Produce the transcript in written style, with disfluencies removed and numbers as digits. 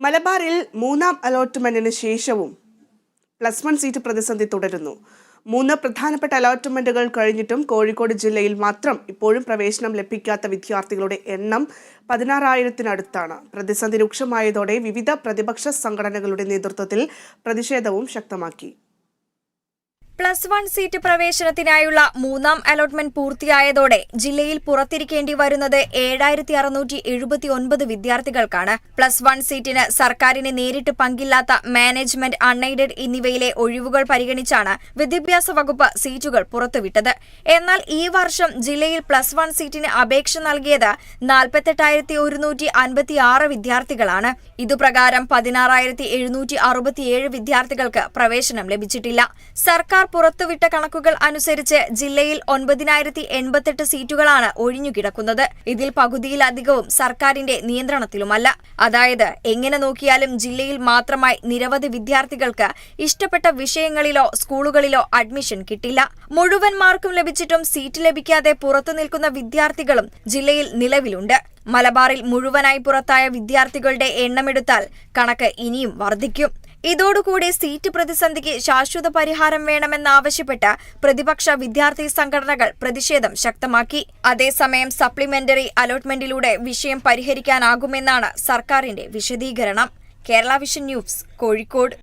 മലബാറിൽ മൂന്നാം അലോട്ട്മെന്റിന് ശേഷവും +1 സീറ്റ് പ്രതിസന്ധി തുടരുന്നു. 3 പ്രധാനപ്പെട്ട അലോട്ട്മെന്റുകൾ കഴിഞ്ഞിട്ടും കോഴിക്കോട് ജില്ലയിൽ മാത്രം ഇപ്പോഴും പ്രവേശനം ലഭിക്കാത്ത വിദ്യാർത്ഥികളുടെ എണ്ണം 16,000-നടുത്താണ്. പ്രതിസന്ധി രൂക്ഷമായതോടെ വിവിധ പ്രതിപക്ഷ സംഘടനകളുടെ നേതൃത്വത്തിൽ പ്രതിഷേധവും ശക്തമാക്കി. +1 സീറ്റ് പ്രവേശനത്തിനായുള്ള മൂന്നാം അലോട്ട്മെന്റ് പൂർത്തിയായതോടെ ജില്ലയിൽ പുറത്തിരിക്കേണ്ടി വരുന്നത് 7,679 വിദ്യാർത്ഥികൾക്കാണ്. +1 സീറ്റിന് സർക്കാരിന് നേരിട്ട് പങ്കില്ലാത്ത മാനേജ്മെന്റ്, അൺഎയ്ഡഡ് എന്നിവയിലെ ഒഴിവുകൾ പരിഗണിച്ചാണ് വിദ്യാഭ്യാസ വകുപ്പ് സീറ്റുകൾ പുറത്തുവിട്ടത്. എന്നാൽ ഈ വർഷം ജില്ലയിൽ +1 സീറ്റിന് അപേക്ഷ നൽകിയത് 48,156 വിദ്യാർത്ഥികളാണ്. ഇതുപ്രകാരം 16,767 വിദ്യാർത്ഥികൾക്ക് പ്രവേശനം ലഭിച്ചിട്ടില്ല. സർക്കാർ പുറത്തുവിട്ട കണക്കുകൾ അനുസരിച്ച് ജില്ലയിൽ 9,088 സീറ്റുകളാണ് ഒഴിഞ്ഞുകിടക്കുന്നത്. ഇതിൽ പകുതിയിലധികവും സർക്കാരിന്റെ നിയന്ത്രണത്തിലുമല്ല. അതായത് എങ്ങനെ നോക്കിയാലും ജില്ലയിൽ മാത്രമായി നിരവധി വിദ്യാർത്ഥികൾക്ക് ഇഷ്ടപ്പെട്ട വിഷയങ്ങളിലോ സ്കൂളുകളിലോ അഡ്മിഷൻ കിട്ടില്ല. മുഴുവൻ മാർക്കും ലഭിച്ചിട്ടും സീറ്റ് ലഭിക്കാതെ പുറത്തു നിൽക്കുന്ന വിദ്യാർത്ഥികളും ജില്ലയിൽ നിലവിലുണ്ട്. മലബാറിൽ മുഴുവനായി പുറത്തായ വിദ്യാർത്ഥികളുടെ എണ്ണമെടുത്താൽ കണക്ക് ഇനിയും വർദ്ധിക്കും. ഇതോടുകൂടി സീറ്റ് പ്രതിസന്ധിക്ക് ശാശ്വത പരിഹാരം വേണമെന്നാവശ്യപ്പെട്ട് പ്രതിപക്ഷ വിദ്യാർത്ഥി സംഘടനകൾ പ്രതിഷേധം ശക്തമാക്കി. അതേസമയം സപ്ലിമെന്ററി അലോട്ട്മെന്റിലൂടെ വിഷയം പരിഹരിക്കാനാകുമെന്നാണ് സർക്കാരിന്റെ വിശദീകരണം. Kerala vision news, Kozhikode.